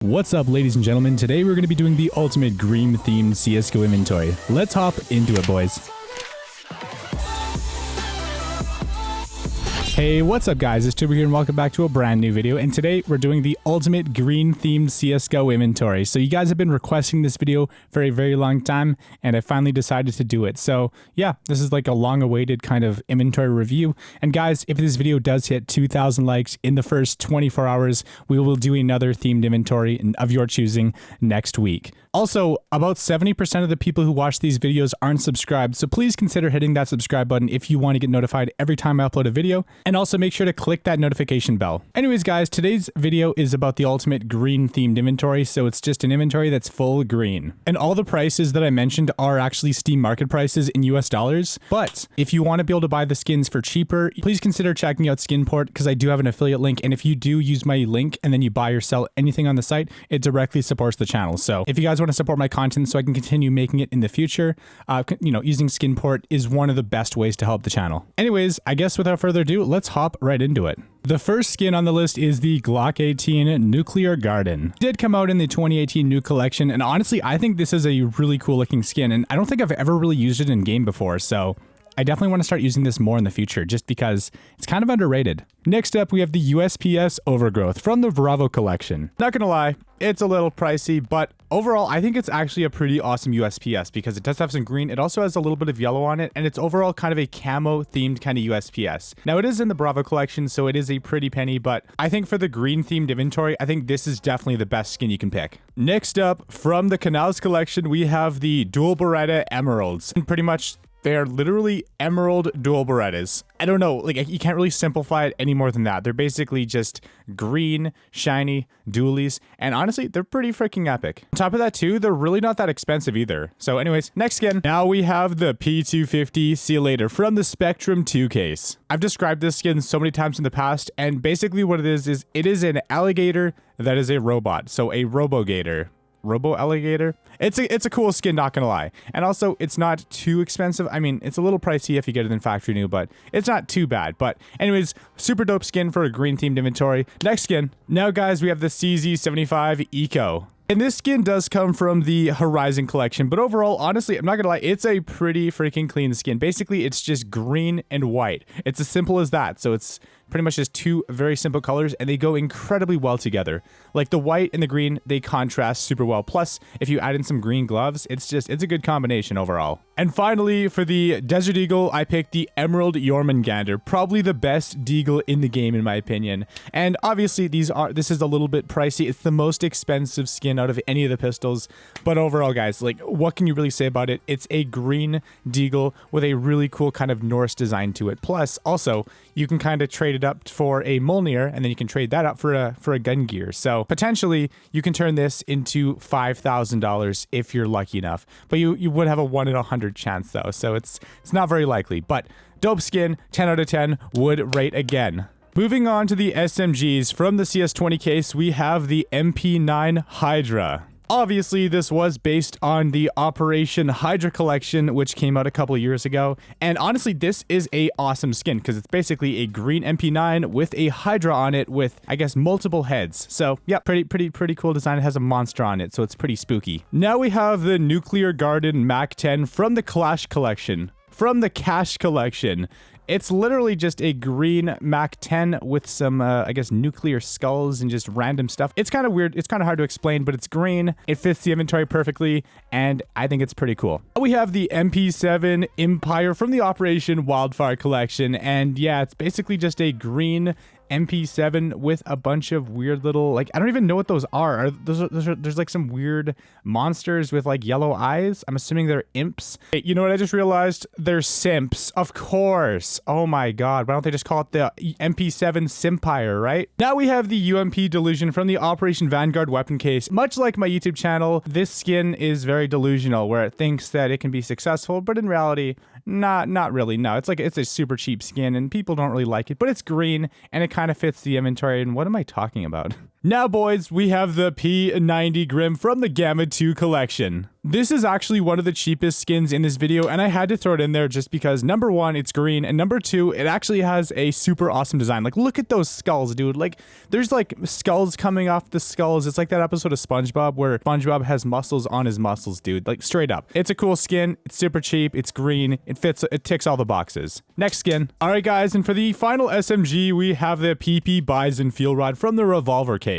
What's up, ladies and gentlemen? Today we're going to be doing the ultimate green themed CSGO inventory. Let's hop into it, boys. Hey, what's up guys, it's Tuber here and welcome back to a brand new video, and today we're doing the ultimate green themed CSGO inventory. So you guys have been requesting this video for a very long time and I finally decided to do it. So yeah, this is like a long awaited kind of inventory review. And guys, if this video does hit 2,000 likes in the first 24 hours, we will do another themed inventory of your choosing next week. Also, about 70% of the people who watch these videos aren't subscribed, so please consider hitting that subscribe button if you want to get notified every time I upload a video, and also make sure to click that notification bell. Anyways guys, today's video is about the ultimate green themed inventory, so it's just an inventory that's full green. And all the prices that I mentioned are actually Steam market prices in US dollars, but if you want to be able to buy the skins for cheaper, please consider checking out Skinport because I do have an affiliate link, and if you do use my link and then you buy or sell anything on the site, it directly supports the channel. So if you guys want to support my content so I can continue making it in the future, using Skinport is one of the best ways to help the channel. Anyways, I guess without further ado, let's hop right into it. The first skin on the list is the Glock 18 Nuclear Garden. It did come out in the 2018 new collection, and honestly, I think this is a really cool looking skin, and I don't think I've ever really used it in game before, so I definitely want to start using this more in the future just because it's kind of underrated. Next up, we have the USPS Overgrowth from the Bravo collection. Not gonna lie, it's a little pricey, but overall, I think it's actually a pretty awesome USPS because it does have some green. It also has a little bit of yellow on it, and it's overall kind of a camo themed kind of USPS. Now, it is in the Bravo collection, so it is a pretty penny, but I think for the green themed inventory, I think this is definitely the best skin you can pick. Next up, from the Canals collection, we have the Dual Beretta Emeralds. And pretty much they are literally emerald dual Berettas. I don't know, like you can't really simplify it any more than that. They're basically just green, shiny dualies, and honestly, they're pretty freaking epic. On top of that too, they're really not that expensive either. So anyways, next skin. Now we have the P250 See You Later from the Spectrum 2 case. I've described this skin so many times in the past, and basically what it is it is an alligator that is a robot. So a Robo-Gator. Robo-Alligator. It's a cool skin, not gonna lie. And also, it's not too expensive. I mean, it's a little pricey if you get it in factory new, but it's not too bad. But anyways, super dope skin for a green themed inventory. Next skin. Now guys, we have the CZ75 Eco. And this skin does come from the Horizon collection, but overall, honestly, I'm not gonna lie, it's a pretty freaking clean skin. Basically, it's just green and white. It's as simple as that. So it's pretty much just two very simple colors, and they go incredibly well together. Like the white and the green, they contrast super well. Plus, if you add in some green gloves, it's a good combination overall. And finally, for the Desert Eagle, I picked the Emerald Jormungandr, probably the best deagle in the game in my opinion. And obviously, this is a little bit pricey. It's the most expensive skin out of any of the pistols, but overall, guys, like what can you really say about it? It's a green deagle with a really cool kind of Norse design to it. Plus, also, you can kind of trade it up for a Mjolnir, and then you can trade that up for a gun gear. So potentially you can turn this into $5,000 if you're lucky enough, but you would have a 1 in 100 chance though, so it's not very likely. But dope skin, 10 out of 10, would rate again. Moving on to the SMGs from the CS20 case, we have the MP9 Hydra. Obviously, this was based on the Operation Hydra collection, which came out a couple of years ago. And honestly, this is a awesome skin because it's basically a green MP9 with a Hydra on it with, I guess, multiple heads. So yeah, pretty cool design. It has a monster on it, so it's pretty spooky. Now we have the Nuclear Garden Mac 10 from the Clash collection. From the Cash collection. It's literally just a green Mac 10 with some, I guess, nuclear skulls and just random stuff. It's kind of weird. It's kind of hard to explain, but it's green. It fits the inventory perfectly, and I think it's pretty cool. We have the MP7 Empire from the Operation Wildfire collection, and yeah, it's basically just a green MP7 with a bunch of weird little, like, I don't even know what those are. There's like some weird monsters with like yellow eyes. I'm assuming they're imps. Hey, you know what I just realized? They're simps, of course. Oh my god, why don't they just call it the MP7 Simpire, right? Now we have the UMP Delusion from the Operation Vanguard weapon case. Much like my YouTube channel, this skin is very delusional, where it thinks that it can be successful, but in reality, not really. No, it's a super cheap skin and people don't really like it, but it's green and it kind of fits the inventory. And what am I talking about? Now, boys, we have the P90 Grim from the Gamma 2 collection. This is actually one of the cheapest skins in this video, and I had to throw it in there just because, number one, it's green, and number two, it actually has a super awesome design. Like, look at those skulls, dude. Like, there's like skulls coming off the skulls. It's like that episode of SpongeBob where SpongeBob has muscles on his muscles, dude. Like, straight up. It's a cool skin. It's super cheap. It's green. It fits. It ticks all the boxes. Next skin. All right, guys, and for the final SMG, we have the PP Bison Fuel Rod from the Revolver case.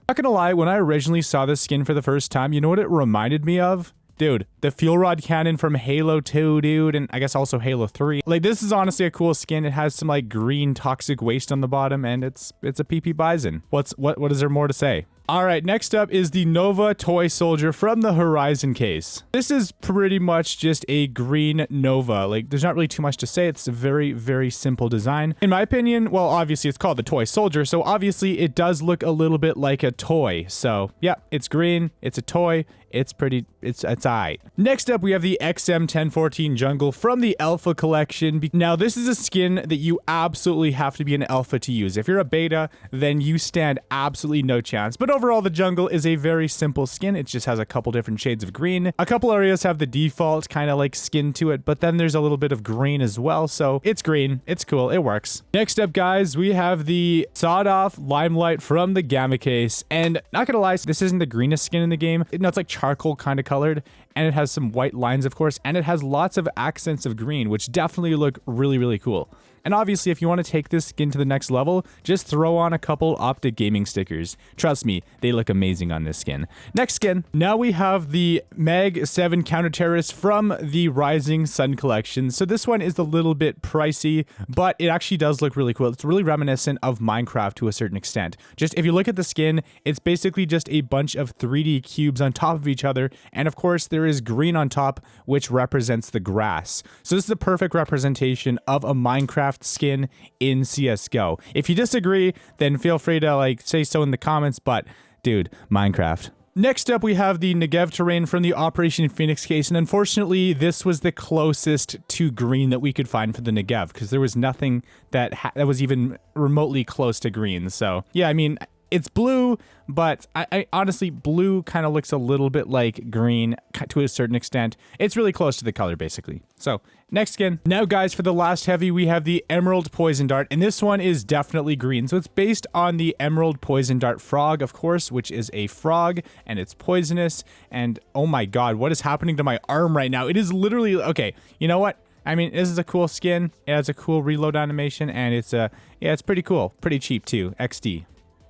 Not gonna lie, when I originally saw this skin for the first time, you know what it reminded me of? Dude, the fuel rod cannon from Halo 2, dude, and I guess also Halo 3. Like, this is honestly a cool skin. It has some like green toxic waste on the bottom, and it's a PP Bison. What is there more to say? All right, next up is the Nova Toy Soldier from the Horizon case. This is pretty much just a green Nova. Like, there's not really too much to say. It's a very, very simple design. In my opinion, well, obviously it's called the Toy Soldier, so obviously it does look a little bit like a toy. So, yeah, it's green, it's a toy, it's aight. Next up, we have the XM1014 Jungle from the Alpha collection. Now, this is a skin that you absolutely have to be an alpha to use. If you're a beta, then you stand absolutely no chance. But overall, the jungle is a very simple skin. It just has a couple different shades of green. A couple areas have the default kind of like skin to it, but then there's a little bit of green as well. So it's green. It's cool. It works. Next up, guys, we have the sawed-off Limelight from the Gamma case. And not gonna lie, this isn't the greenest skin in the game. No, it's like charcoal kind of colored, and it has some white lines, of course, and it has lots of accents of green, which definitely look really, really cool. And obviously, if you want to take this skin to the next level, just throw on a couple Optic Gaming stickers. Trust me, they look amazing on this skin. Next skin. Now we have the Mag 7 Counter-Terrorist from the Rising Sun collection. So this one is a little bit pricey, but it actually does look really cool. It's really reminiscent of Minecraft to a certain extent. Just if you look at the skin, it's basically just a bunch of 3D cubes on top of each other. And of course, there is green on top, which represents the grass. So this is a perfect representation of a Minecraft skin in CSGO. If you disagree, then feel free to like say so in the comments, but dude, Minecraft. Next up, we have the Negev terrain from the Operation Phoenix case, and unfortunately, this was the closest to green that we could find for the Negev, because there was nothing that was even remotely close to green. So yeah, I mean, it's blue, but I honestly, blue kind of looks a little bit like green to a certain extent. It's really close to the color, basically. So, next skin. Now, guys, for the last heavy, we have the Emerald Poison Dart, and this one is definitely green. So, it's based on the Emerald Poison Dart frog, of course, which is a frog, and it's poisonous. And, oh my god, what is happening to my arm right now? It is literally, okay, you know what? I mean, this is a cool skin. It has a cool reload animation, and yeah, it's pretty cool. Pretty cheap, too. XD.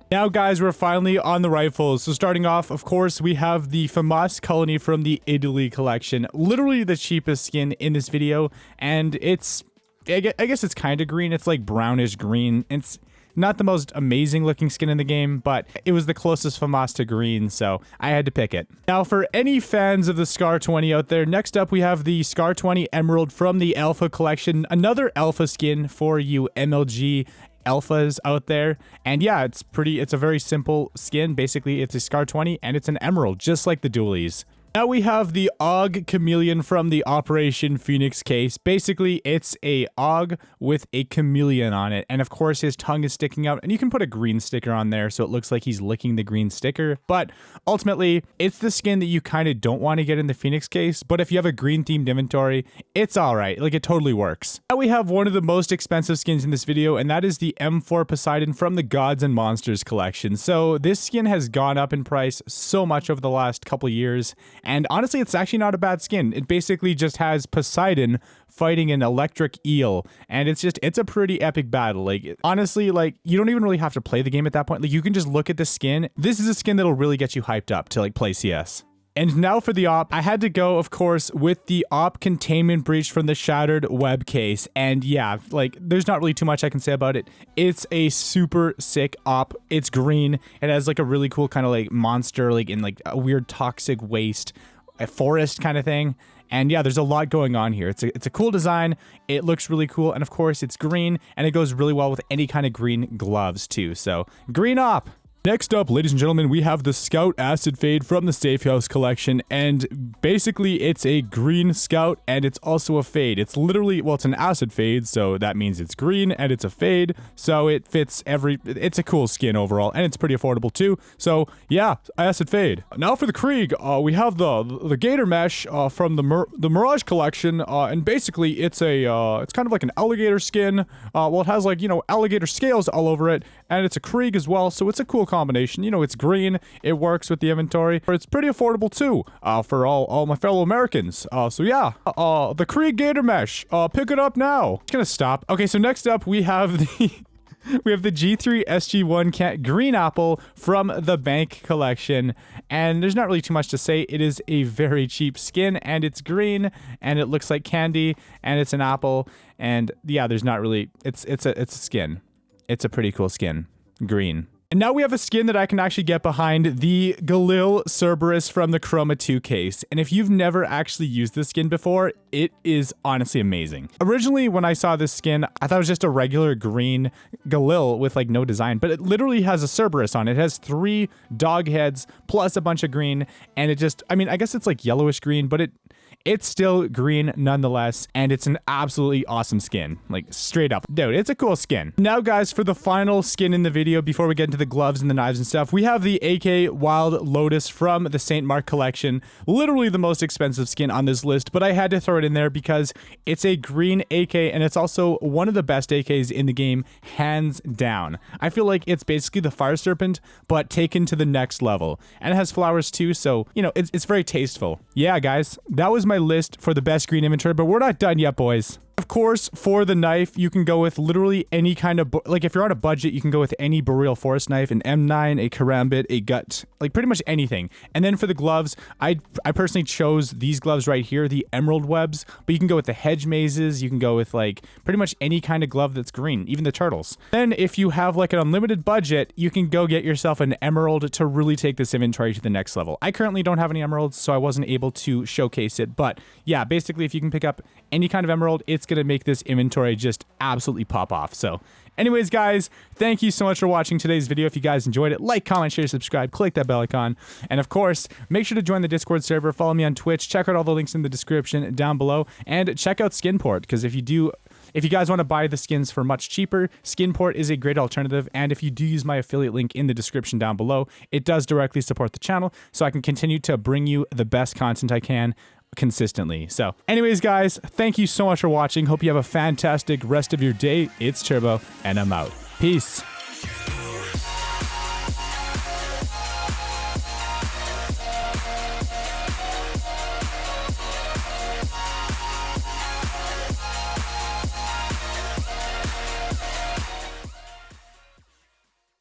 Now, guys, we're finally on the rifles. So starting off, of course, we have the FAMAS Colony from the Italy collection. Literally the cheapest skin in this video. And I guess it's kind of green. It's like brownish green. It's not the most amazing looking skin in the game, but it was the closest FAMAS to green, so I had to pick it. Now, for any fans of the Scar 20 out there, next up we have the Scar 20 Emerald from the Alpha collection. Another Alpha skin for you MLG alphas out there. And yeah, it's a very simple skin. Basically, it's a Scar 20 and it's an emerald, just like the dualies. Now we have the Og Chameleon from the Operation Phoenix case. Basically, it's a Og with a chameleon on it. And of course, his tongue is sticking out. And you can put a green sticker on there so it looks like he's licking the green sticker. But ultimately, it's the skin that you kind of don't want to get in the Phoenix case. But if you have a green themed inventory, it's all right. Like, it totally works. Now we have one of the most expensive skins in this video, and that is the M4 Poseidon from the Gods and Monsters collection. So this skin has gone up in price so much over the last couple years. And honestly, it's actually not a bad skin. It basically just has Poseidon fighting an electric eel. And it's a pretty epic battle. Like, honestly, like, you don't even really have to play the game at that point. Like, you can just look at the skin. This is a skin that'll really get you hyped up to, like, play CS. And now for the op, I had to go, of course, with the op Containment Breach from the Shattered Web case. And yeah, like, there's not really too much I can say about it. It's a super sick op. It's green. It has like a really cool kind of like monster, like in like a weird toxic waste, a forest kind of thing. And yeah, there's a lot going on here. It's a cool design. It looks really cool. And of course, it's green, and it goes really well with any kind of green gloves too. So green op. Next up, ladies and gentlemen, we have the Scout Acid Fade from the Safe House collection, and basically it's a green Scout and it's also a fade. It's literally, well, it's an acid fade, so that means it's green and it's a fade, so it fits it's a cool skin overall, and it's pretty affordable too. So yeah, acid fade. Now for the Krieg, we have the Gator Mesh from the Mirage collection, and basically it's kind of like an alligator skin. Well, it has like, you know, alligator scales all over it, and it's a Krieg as well, so it's a cool combination. You know, it's green, it works with the inventory, but it's pretty affordable too, for all my fellow Americans. So yeah, the Krieg Gator Mesh, pick it up now. It's gonna stop. Okay, so next up we have the we have the G3 SG1 green apple from the Bank collection, and there's not really too much to say. It is a very cheap skin, and it's green, and it looks like candy, and it's an apple, and yeah, there's not really, it's a skin. It's a pretty cool skin, green. And now we have a skin that I can actually get behind, the Galil Cerberus from the Chroma 2 case. And if you've never actually used this skin before, it is honestly amazing. Originally, when I saw this skin, I thought it was just a regular green Galil with like no design, but it literally has a Cerberus on it. It has 3 dog heads plus a bunch of green, and it just, I mean, I guess it's like yellowish green, but it's still green nonetheless, and it's an absolutely awesome skin. Like, straight up. Dude, it's a cool skin. Now, guys, for the final skin in the video, before we get into the gloves and the knives and stuff, we have the AK Wild Lotus from the St. Mark collection. Literally the most expensive skin on this list, but I had to throw it in there because it's a green AK, and it's also one of the best AKs in the game, hands down. I feel like it's basically the Fire Serpent, but taken to the next level. And it has flowers too, so, you know, it's very tasteful. Yeah, guys, that was my list for the best green inventory, but we're not done yet, boys. Of course, for the knife, you can go with literally any kind of, like if you're on a budget, you can go with any Boreal Forest knife, an M9, a Karambit, a Gut, like pretty much anything. And then for the gloves, I personally chose these gloves right here, the Emerald Webs, but you can go with the Hedge Mazes, you can go with like pretty much any kind of glove that's green, even the turtles. Then if you have like an unlimited budget, you can go get yourself an Emerald to really take this inventory to the next level. I currently don't have any Emeralds, so I wasn't able to showcase it, but yeah, basically if you can pick up any kind of Emerald, it's gonna make this inventory just absolutely pop off. So anyways, guys, thank you so much for watching today's video. If you guys enjoyed it, like, comment, share, subscribe, click that bell icon, and of course, make sure to join the Discord server, follow me on Twitch, check out all the links in the description down below, and check out Skinport, because if you guys want to buy the skins for much cheaper, Skinport is a great alternative, and if you do use my affiliate link in the description down below, it does directly support the channel, so I can continue to bring you the best content I can consistently. So anyways, guys, thank you so much for watching. Hope you have a fantastic rest of your day. It's Turbo, and I'm out. Peace.